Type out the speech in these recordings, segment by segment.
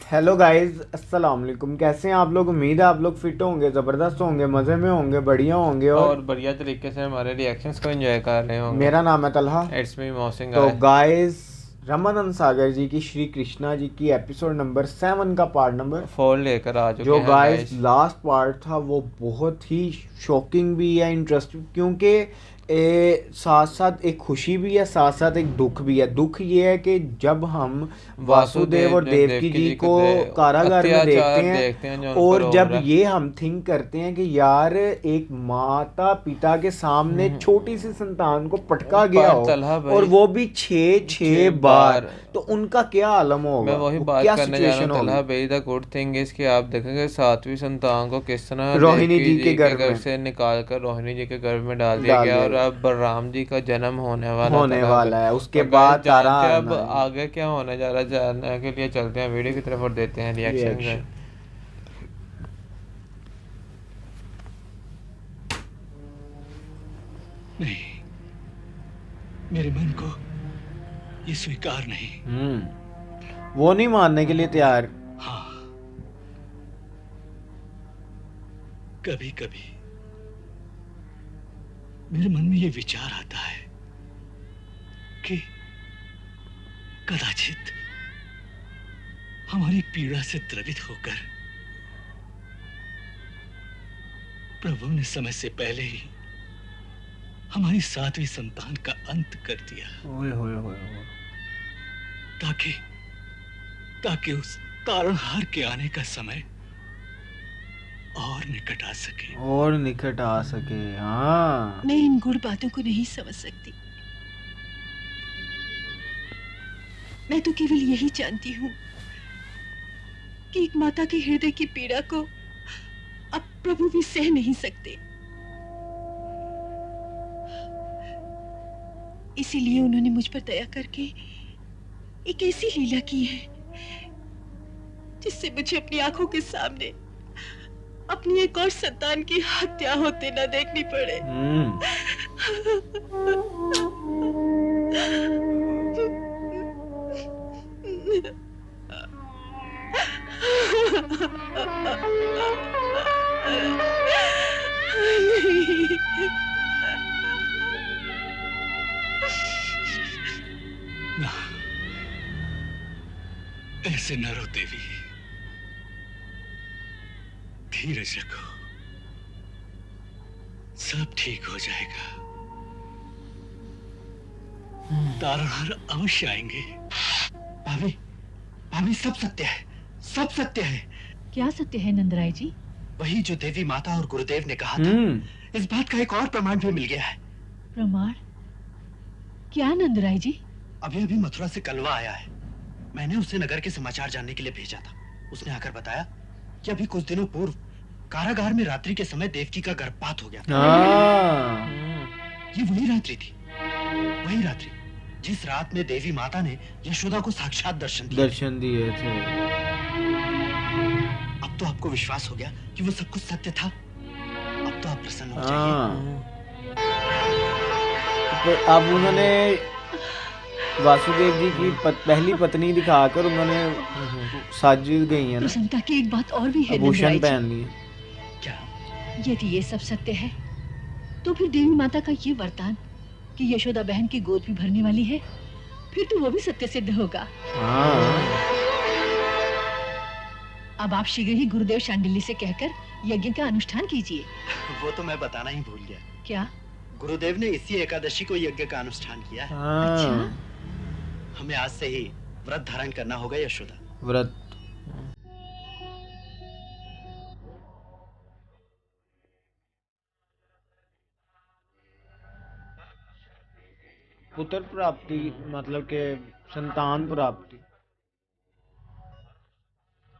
Hello guys, अस्सलाम वालेकुम। कैसे हैं आप लोग? उम्मीद है आप लोग फिट होंगे, ज़बरदस्त होंगे, मज़े में होंगे, बढ़िया होंगे और और बढ़िया तरीके से हमारे रिएक्शंस को एंजॉय कर रहे होंगे। मेरा नाम है तलहा। इट्स मी मोहसिन तो गाय। गाइस, रमानंद सागर जी की श्री कृष्णा जी की एपिसोड नंबर 7 का पार्ट नंबर 4 लेकर आ चुके जो हैं गाइस गाइस। लास्ट पार्ट था वो बहुत ही शॉकिंग भी है, इंटरेस्टिंग, क्योंकि साथ साथ एक खुशी भी है, साथ साथ एक दुख भी है। दुख ये है कि जब हम वासुदेव वासुदेव और जो देवकी देवकी जी जी को को कारागार में देखते अत्याचार हैं, देखते हैं जो उन पर और हो जब रहा ये हम थिंक करते हैं कि यार एक माता पिता के सामने है। छोटी सी संतान को पटका गया पर हो, तलहा और भाई वो भी छः छः 6 बार, बार। तो उनका क्या आलम मैं होगा, वही वो बात क्या करने जा रहा हूँ सिचुएशन तलहा होगी भाई। द गुड थिंग इज कि आप देखेंगे 7वीं संतान को किस तरह रोहिणी देवकी जी के जी के घर घर में से निकाल कर रोहिणी जी के घर में डाल दिया डाल गया दिया और गया, अब बलराम जी का जन्म होने वाला होने तलहा भाई। वाला है। उसके और गाइस बाद तारा जानते हैं अब आना है। आगे क्या होने जा रहा है, जानने के लिए चलते हैं वीडियो की तरफ और देते हैं रिएक्शन। रिएक्शन। नहीं, मेरे मन को ये स्वीकार नहीं। वो नहीं मानने के लिए तैयार। हाँ, कभी कभी मेरे मन में ये विचार आता है कि कदाचित हमारी पीड़ा से द्रवित होकर प्रभु ने समय से पहले ही हमारी 7वीं संतान का अंत कर दिया, ओए होए होए होए। ताकि ताकि उस तारणहार के आने का समय और निकट आ सके। और निकट आ सके, हाँ। मैं इन गुड़ बातों को नहीं समझ सकती। मैं तो केवल यही जानती हूँ कि एक माता के हृदय की पीड़ा को अब प्रभु भी सह नहीं सकते, इसीलिए उन्होंने मुझ पर दया करके एक ऐसी लीला की है जिससे मुझे अपनी आंखों के सामने अपनी एक और संतान की हत्या होते न देखनी पड़े। ना, ऐसे न रो देवी, धीरज रखो, सब ठीक हो जाएगा। तारणहार अवश्य आएंगे। भाभी, भाभी, सब सत्य है, सब सत्य है। क्या सत्य है नंदराय जी? वही जो देवी माता और गुरुदेव ने कहा था। इस बात का एक और प्रमाण भी मिल गया है। प्रमाण? क्या नंदराय जी? अभी अभी मथुरा से कलवा आया है। मैंने उसे नगर के समाचार जानने के लिए भेजा था। उसने आकर बताया कि अभी कुछ दिनों पूर्व कारागार में रात्रि के समय देवकी का गर्भपात हो गया था। ये वही रात्रि थी, वही रात्रि जिस रात में देवी माता ने यशोदा को साक्षात दर्शन दिए थे। अब तो आपको विश्वास हो गया कि वो सब कुछ सत्य था। अब तो आप प्रसन्न हो जाइए। तो अब उन्होंने वासुदेव जी की पहली पत्नी दिखाकर उन्होंने साजिद गई है ना, प्रसन्नता की एक बात और भी है आभूषण नंदराय पहन लिए। क्या? यदि ये सब सत्य है तो फिर देवी माता का ये वरदान कि यशोदा बहन की गोद भी भरने वाली है, फिर तो वो भी सत्य सिद्ध होगा। अब आप शीघ्र ही गुरुदेव शांडिल्य से कहकर यज्ञ का अनुष्ठान कीजिए। वो तो मैं बताना ही भूल गया। क्या? गुरुदेव ने इसी एकादशी को यज्ञ का अनुष्ठान किया है। अच्छा, हमें आज से ही व्रत धारण करना होगा यशोदा। व्रत। पुत्र प्राप्ति मतलब के संतान प्राप्ति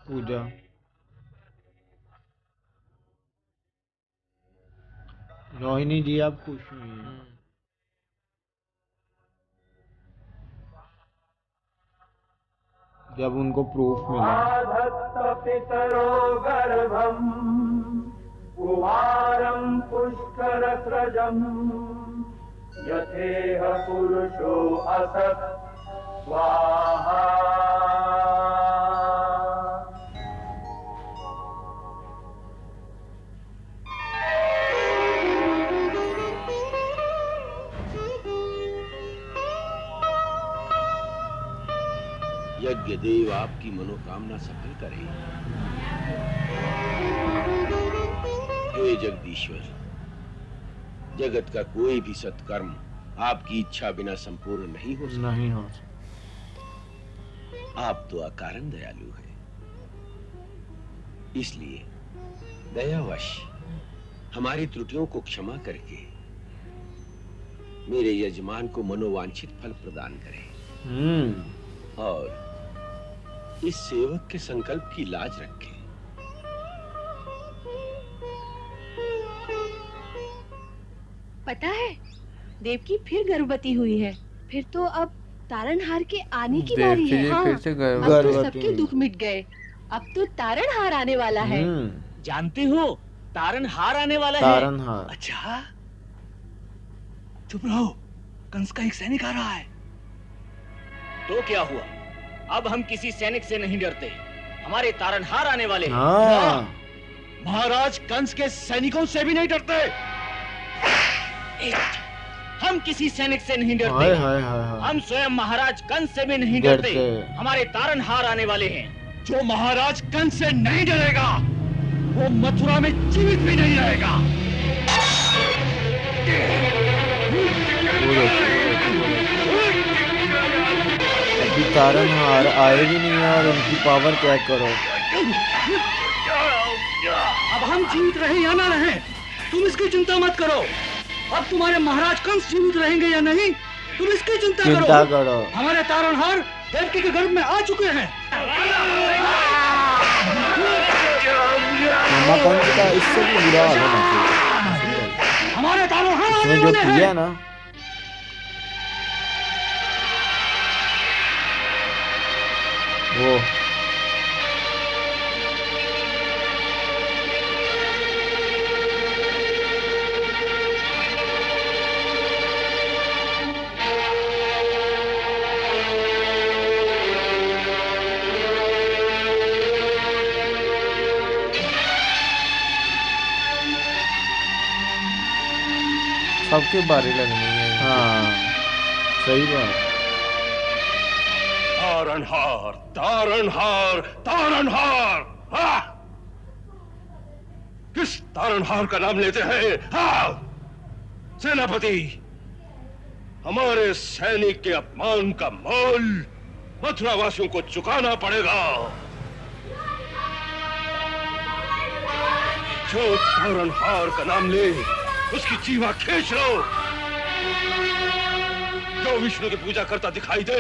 पूजा। रोहिणी जी आप खुश हुई हैं। जब उनको प्रूफ मिला। पितरो गर्भम कुमारं पुष्करस्रजम् यथेह पुरुषो असत् स्वाहा। यज्ञ देव आपकी मनोकामना सफल करे। हे जगदीश्वर, जगत का कोई भी सत्कर्म आपकी इच्छा बिना संपूर्ण नहीं हो सकता। नहीं हो। आप तो अकारण दयालु हैं, इसलिए दयावश हमारी त्रुटियों को क्षमा करके मेरे यजमान को मनोवांछित फल प्रदान करें और इस सेवक के संकल्प की लाज रखें। पता है, देवकी फिर गर्भवती हुई है। फिर तो अब तारणहार के आने की बारी है। हाँ, फिर से अब गर्भवती तो सबके दुख मिट गए। अब तो तारणहार आने वाला है। जानते हो तारणहार आने वाला है। तारणहार। अच्छा, चुप रहो, कंस का एक सैनिक आ रहा है। तो क्या हुआ? अब हम किसी सैनिक से नहीं डरते, हमारे तारणहार आने वाले हैं। हाँ। महाराज कंस के सैनिकों से भी नहीं डरते। हम किसी सैनिक से नहीं डरते। हाय हाय हाय हाय। हम स्वयं महाराज कंस से भी नहीं डरते। हमारे तारणहार आने वाले हैं। जो महाराज कंस से नहीं डरेगा वो मथुरा में जीवित भी नहीं रहेगा। अभी तारणहार आए भी नहीं है और उनकी पावर चेक करो। अब हम जीवित रहे या ना रहे, तुम इसकी चिंता मत करो। अब तुम्हारे महाराज कंस जीवित रहेंगे या नहीं, तुम इसकी चिंता करो। हमारे तारणहार देवकी के गर्भ में आ चुके हैं। मामा कंस का इससे भी बुरा हाल होना चाहिए। हमारे तारणहार आने जो वाले हैं। किया ना, वो सबके बारे लगनी है। हाँ सही बात। तारणहार, तारणहार, तारणहार। हाँ! किस तारणहार का नाम लेते हैं? हाँ! सेनापति, हमारे सैनिक के अपमान का मोल मथुरा वासियों को चुकाना पड़ेगा। जो तारणहार का नाम ले उसकी जीवा खींच लो। जो विष्णु की पूजा करता दिखाई दे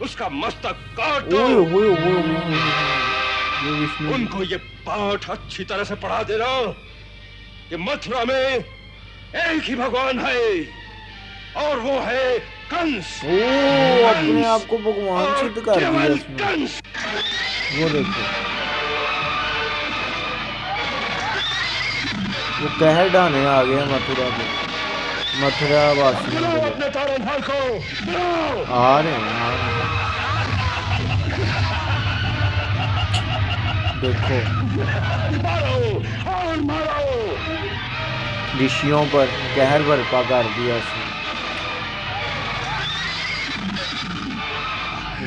उसका मस्तक काट दो। उनको ये पाठ अच्छी तरह से पढ़ा देना कि मथुरा में एक ही भगवान है और वो है कंस। अपने आप को भगवान सिद्ध कर दिया इसने। कंस। वो देखो, वो कहर ढाने आ गया मथुरा में, मथुरा वासियों को। अपने तारणहार को आ रहे हैं, आ रहे हैं। देखो मारो और मारो। ऋषियों पर कहर बरपा कर दिया उसने।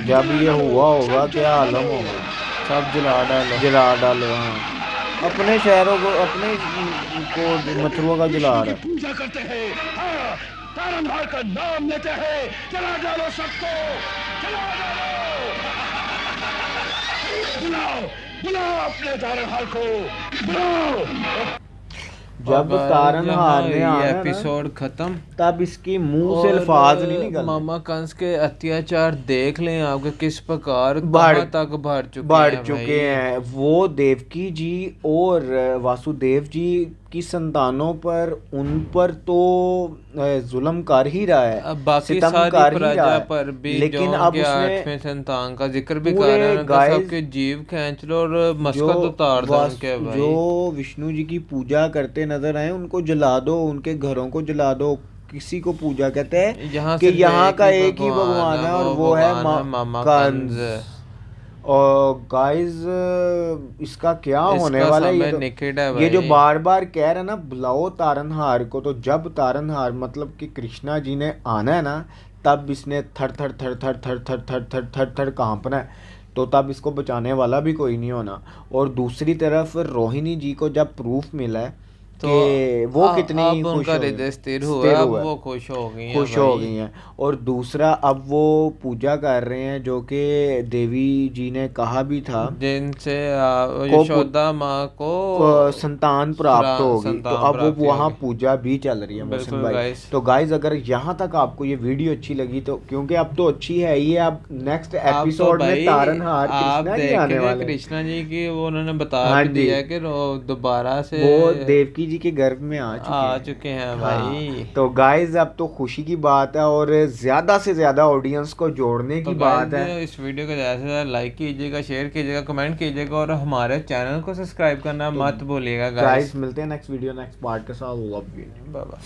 जब ये हुआ होगा क्या आलम होगा। सब जला डालो। हाँ, अपने शहरों को, अपने को मथुरा का जला रहा है। पूजा करते हैं। हाँ, तारणहार का नाम लेते हैं। जला डालो सबको, जला डालो। बुलाओ बुलाओ अपने तारणहार को, बुलाओ। जब तारणहार ने आना ना, एपिसोड खत्म, तब इसके मुंह से अल्फाज नहीं निकलते। मामा कंस के अत्याचार देख लें आपके किस प्रकार कहां तक बढ़ चुके हैं। वो देवकी जी और वासुदेव जी की संतानों पर, उन पर तो जुल्म कर ही रहा है। अब बाकी सितम सारी कर ही प्रजा रहा है। पर भी लेकिन जो अब उनके उसने 8वें संतान का जिक्र भी कर पूरे रहे हैं, गाइस- सबके जीव खींच लो और मस्कत उतार दो उनके भाई। जो विष्णु जी की पूजा करते नजर आए उनको जला दो, उनके घरों को जला दो। किसी को पूजा कहते हैं कि यहाँ का एक ही भगवान है और वो है मामा कंस। और गाइस इसका क्या होने वाला है? ये जो बार बार कह रहे हैं ना, बुलाओ तारणहार को, तो जब तारणहार मतलब कि कृष्णा जी ने आना है ना, तब इसने थर थर थर थर थर थर थर थर थर थर कांपना है, तो तब इसको बचाने वाला भी कोई नहीं होना। और दूसरी तरफ रोहिणी जी को जब प्रूफ मिला है तो कि वो कितनी अब खुश उनका हो गई, हृदय स्थिर हुआ स्थिर है, अब हुआ है, वो खुश हो गई हैं खुश हो भाई। गई हैं। और दूसरा अब वो पूजा कर रहे हैं जो कि देवी जी ने कहा भी था जिनसे को यशोदा माँ को संतान प्राप्त होगी, तो संतान अब वो प्राप्ति वहाँ होगी। पूजा भी चल रही है मोहसिन बिल्कुल भाई। guys। तो गाइज अगर यहाँ तक आपको ये वीडियो अच्छी लगी तो, क्योंकि अब तो अच्छी है ही, अब नेक्स्ट आप तो एपिसोड में भाई तारनहार आप कृष्णा जी आने देखेंगे वाले हैं। कृष्णा जी की, वो उन्होंने बता हाँ भी जी। दिया है कि दोबारा से वो देवकी जी के गर्भ में आ आ चुके हैं हाँ, भाई। तो गाइज अब तो खुशी की बात है और ज्यादा से ज्यादा ऑडियंस को जोड़ने की तो बात guys, है। इस वीडियो को ज़्यादा से ज़्यादा लाइक कीजिएगा, शेयर कीजिएगा, कमेंट कीजिएगा और हमारे चैनल को सब्सक्राइब करना मत भूलिएगा गाइज गाइस। मिलते हैं नेक्स्ट वीडियो नेक्स्ट पार्ट के साथ। Love you. Bye bye.